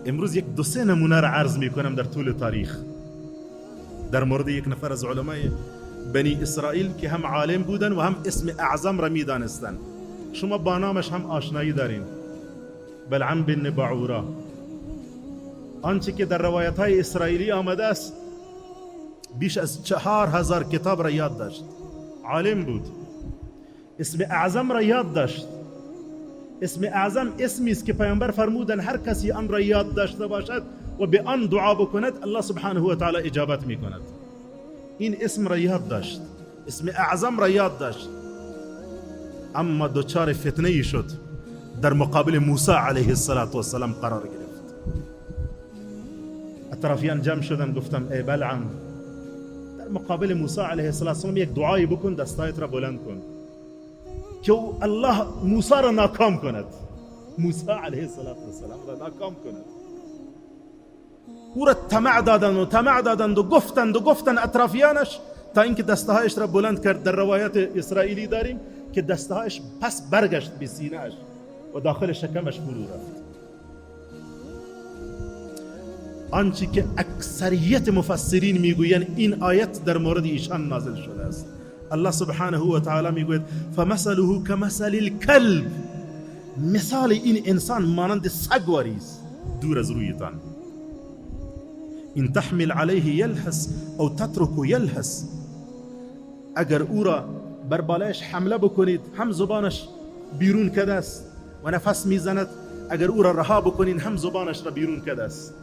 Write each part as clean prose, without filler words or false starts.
امروز یک دو سه نمونه را عرض میکنم در طول تاریخ در مورد یک نفر از علمای بنی اسرائیل که هم عالم بودن و هم اسم اعظم را میدانستن. شما با نامش هم آشنایی دارین، بلعم بن بعورا. آنچه که در روایت های اسرائیلی آمده است بیش از 4000 کتاب را یاد داشت، عالم بود، اسم اعظم را یاد داشت. اسم اعظم اسمی است که پیامبر فرمودن هر کسی آن را یاد داشته باشد و به آن دعا بکند الله سبحانه و تعالی اجابت میکند. این اسم را یاد داشت، اسم اعظم را یاد داشت، اما دچار فتنه ای شد، در مقابل موسی علیه السلام قرار گرفت. اطرافیان جمع شدن، گفتم ای بلعم در مقابل موسی علیه السلام یک دعایی بکن، دستایت را بلند کن که الله موسی را ناکام کند، موسی علیه السلام را ناکام کند. او را طمع دادند و گفتند اطرافیانش تا اینکه دستهایش را بلند کرد. در روایت اسرائیلی داریم که دستهایش پس برگشت به سینه‌اش و داخل شکمش فرو رفت. آنچه که اکثریت مفسرین میگویند این آیت در مورد ایشان نازل شده است. الله سبحانه و تعالی میگوید فمثله کمثل الکلب، مثال این انسان مانند سگواری است دور از رویتان. ان تحمل علیه یلهث او تترکه یلهث، اگر او را بر بالایش حمله بکنید هم زبانش بیرون کده است و نفس میزند، اگر او را رها بکنید هم زبانش را بیرون کده است.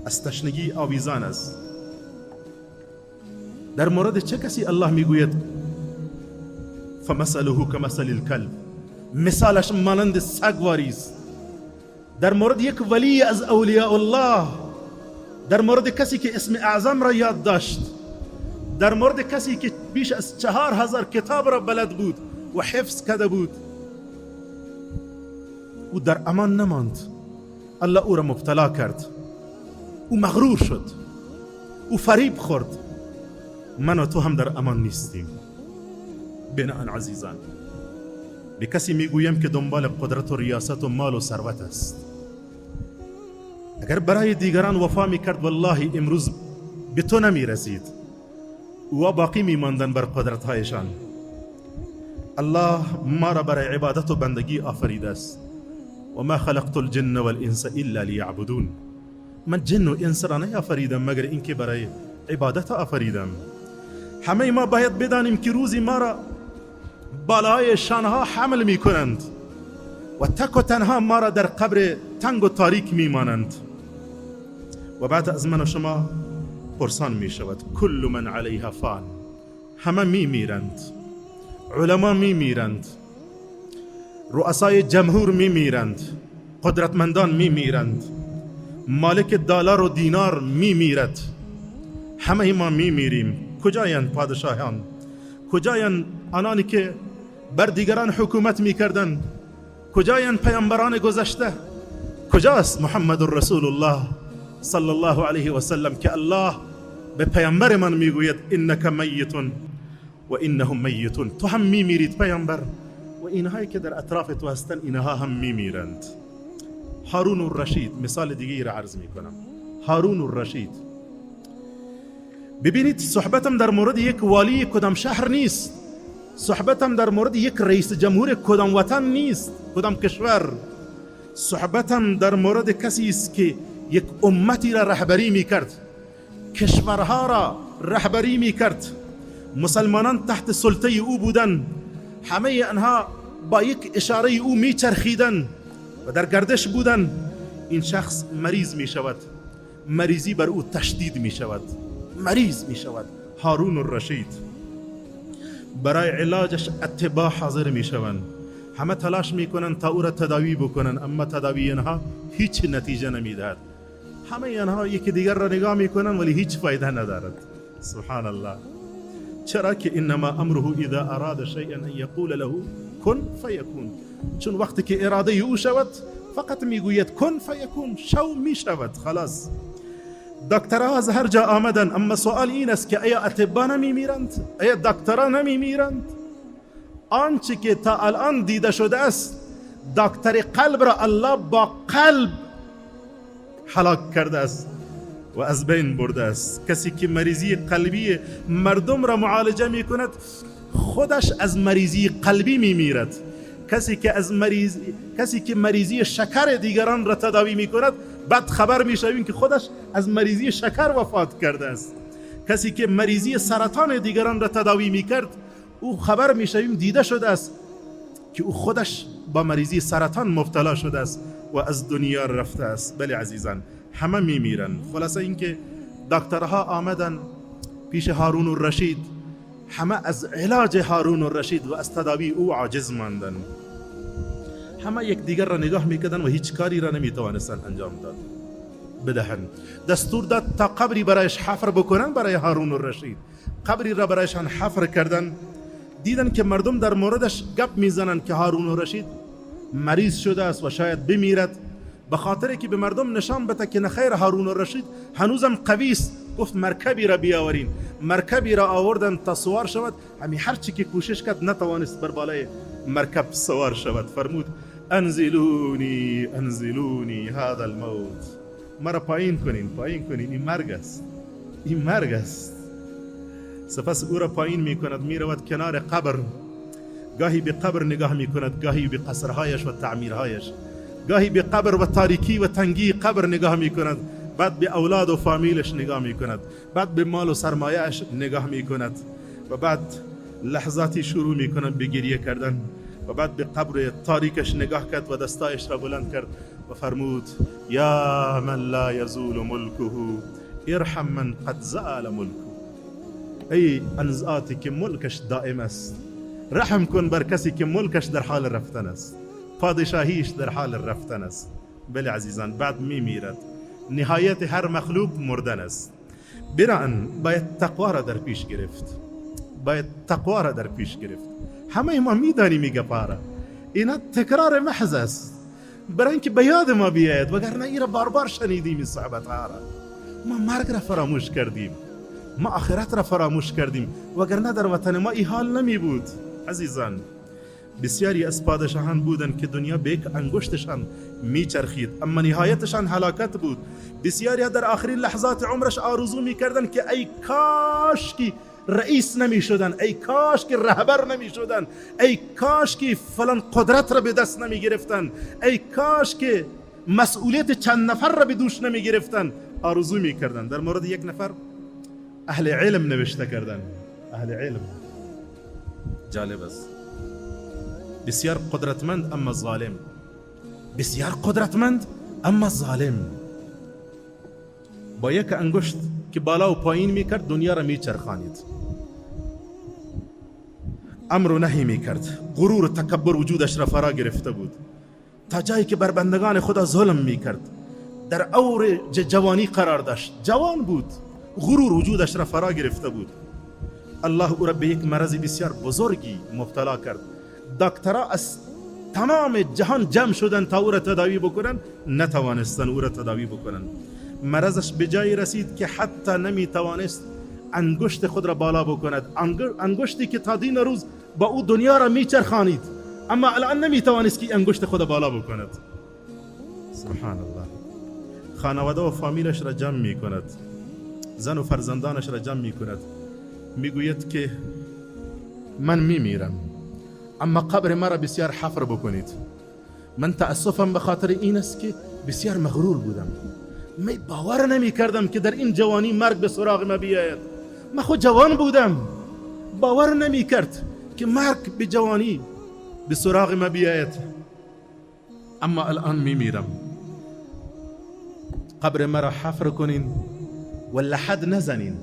از تشنگی آویزان است. در مورد چه کسی الله میگوید فمثله کمثل الکلب، مثالش مانند سگواری است؟ در مورد یک ولی از اولیاء الله، در مورد کسی که اسم اعظم را یاد داشت، در مورد کسی که بیش از 4000 کتاب را بلد بود و حفظ کرده بود، او در امان نماند. الله او را مبتلا کرد، او مغرور شد، او فریب خورد. من و تو هم در امان نیستیم. بناء عزیزان، به کسی میگویم که دنبال قدرت و ریاست و مال و ثروت است، اگر برای دیگران وفا میکرد والله امروز به تو نمیرسید و باقی میماندن بر قدرت هایشان. الله ما را برای عبادت و بندگی آفریده است. و ما خلقت الجن والانس الا لیعبدون، من جن و انس را نیافریدم مگر اینکه برای عبادت آفریدم. همه ما باید بدانیم که روزی ما را بالای شانها حمل می کنند و تک و تنها ما را در قبر تنگ و تاریک می مانند و بعد از من و شما پرسان می شود کل من علیها فان. همه می میرند، علما می میرند، رؤسای جمهور می میرند، قدرتمندان می میرند، مالک دلار و دینار می میرد، همه ما می میریم. کجایند پادشاهان؟ کجایند آنانی که بر دیگران حکومت می کردند؟ کجایند پیامبران گذشته؟ کجاست محمد رسول الله صلی الله علیه و سلم که الله به پیامبر من میگوید انک میت و انهم میتون؟ تو هم می میرید پیامبر، و اینهایی که در اطراف تو هستند اینها هم می میرند. هارون الرشید مثال دیگه را عرض می کنم. هارون الرشید، ببینید صحبتم در مورد یک والی کدام شهر نیست، صحبتم در مورد یک رئیس جمهور کدام وطن نیست، کدام کشور. صحبتم در مورد کسی است که یک امتی را رهبری می کرد، کشورها را رهبری می کرد، مسلمانان تحت سلطه او بودن، همه آنها با یک اشاره او می چرخیدن و در گردش بودن. این شخص مریض می شود، مریضی بر او تشدید می شود، مریض می شود. هارون الرشید برای علاجش اتباع حاضر می شوند، همه تلاش می کنند تا او را تداوی بکنن، اما تداوی اینها هیچ نتیجه نمی دهد. همه اینها یکی دیگر را نگاه می کنند ولی هیچ فایده ندارد. سبحان الله. چرا که انما امره اذا اراد شیئا ان یقول له کن فیکون. چون وقتی که اراده او شود فقط میگوید کن فیکون، شو می شود، خلاص. دکترها از هر جا آمدن، اما سوال این است که آیا اطباء نمی میرند؟ آیا دکترها نمی میرند؟ آنچه که تا الان دیده شده است، دکتر قلب را الله با قلب هلاک کرده است و از بین برده است. کسی که مریضی قلبی مردم را معالجه می کند خودش از مریضی قلبی می میرد. کسی که مریضی شکر دیگران را تداوی می کند بعد خبر می شویم که خودش از مریضی شکر وفات کرده است. کسی که مریضی سرطان دیگران را تداوی می کرد او خبر می شویم دیده شده است که او خودش با مریضی سرطان مبتلا شده است و از دنیا رفته است. بله عزیزان، همه می میرن. خلاصه اینکه دکترها آمدن پیش هارون الرشید، همه از علاج هارون الرشید و از تداوی او عاجز ماندن. همه یک دیگر را نگاه میکردن و هیچ کاری را نمیتوانستن انجام بدهن. دستور داد تا قبری برایش حفر بکنن برای هارون الرشید. قبری را برایشان حفر کردن. دیدن که مردم در موردش گپ میزنن که هارون الرشید مریض شده است و شاید بمیرد. به خاطر که به مردم نشان بده که نخیر هارون الرشید هنوزم قوی است، گفت مرکبی را بیاورین. مرکبی را آوردن تا سوار شود. همین هر چی که کوشش کرد نتوانست بر بالای مرکب سوار شود. فرمود انزلونی انزلونی هذا الموت، مرا پایین کنین، پایین کنین، این مرگ است، این مرگ است. سپس او را پایین می کند، می رود کنار قبر. گاهی به قبر نگاه می کند، گاهی به قصرهایش و تعمیرهایش، گاهی به قبر و تاریکی و تنگی قبر نگاه می کند، بعد به اولاد و فامیلش نگاه می کند، بعد به مال و سرمایهش نگاه می کند و بعد لحظاتی شروع می کند به گریه کردن و بعد به قبر تاریکش نگاه کرد و دستایش را بلند کرد و فرمود یا من لا یزول ملکه ارحم من قد زال ملکه. ای انزاتی که ملکش دائم است، رحم کن بر کسی که ملکش در حال رفتن است، پادشاهیش در حال رفتن است. بله عزیزان، بعد می میرد. نهایت هر مخلوق مردن است. بناهن باید تقوا را در پیش گرفت، باید تقوا را در پیش گرفت. همه ما میدانیم میگه پاره اینا تکرار محض است برای اینکه به یاد ما بیاید، وگرنه این را بار بار شنیدیم. این صحبت ها را ما مرگ را فراموش کردیم، ما آخرت را فراموش کردیم، وگرنه در وطن ما این حال نمی بود. عزیزان، بسیاری از پادشاهان بودند که دنیا به یک انگشتشان میچرخید اما نهایتشان هلاکت بود. بسیاری در آخرین لحظات عمرش آرزو میکردند که ای کاش که رئیس نمی شدن، ای کاش که رهبر نمی شدن، ای کاش که فلان قدرت را به دست نمی گرفتن، ای کاش که مسئولیت چند نفر را به دوش نمی گرفتن. آرزو می کردن. در مورد یک نفر اهل علم نوشته کردن، اهل علم، جالب است، بسیار قدرتمند اما ظالم، بسیار قدرتمند اما ظالم. با یک انگشت که بالا و پایین می کرد دنیا را می چرخانید، امر و نهی می کرد، غرور و تکبر وجودش را فرا گرفته بود، تا جایی که بر بندگان خدا ظلم می کرد. در اوج جوانی قرار داشت، جوان بود، غرور وجودش را فرا گرفته بود. الله او را به یک مرض بسیار بزرگی مبتلا کرد. دکترها از تمام جهان جمع شدن تا او را تداوی بکنن، نتوانستن او را تداوی بکنن. مرضش به جایی رسید که حتی نمی توانست انگشت خود را بالا بکند، انگشتی که تا دین روز با او دنیا را می چرخانید، اما الان نمی توانست که انگشت خود بالا بکند. سبحان الله. خانواده و فامیلش را جمع می کند، زن و فرزندانش را جمع می کند، می گوید که من می میرم اما قبر مرا بسیار حفر بکنید. من تأسفم به خاطر این است که بسیار مغرور بودم، من باور نمی کردم که در این جوانی مرگ به سراغ ما بیاید. من خود جوان بودم، باور نمی کرد که مرگ به جوانی به سراغ ما بیاید، اما الان می میرم. قبر مرا حفر کنین و لحد نزنین،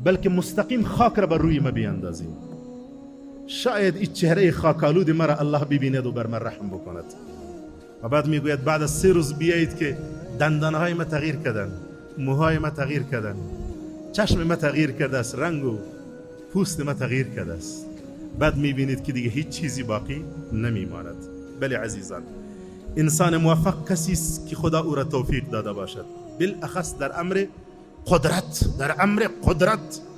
بلکه مستقیم خاک را بر روی ما بیاندازین. شاید این چهره خاکالود مرا الله ببیند و بر من رحم بکند. و بعد میگوید بعد از 3 روز بیایید که دندانهای ما تغییر کردن، موهای ما تغییر کردن، چشم ما تغییر کرده است، رنگ و پوست ما تغییر کرده است. بعد میبینید که دیگه هیچ چیزی باقی نمیماند. بله عزیزان، انسان موفق کسی است که خدا او را توفیق داده باشد، بالاخص در امر قدرت، در امر قدرت.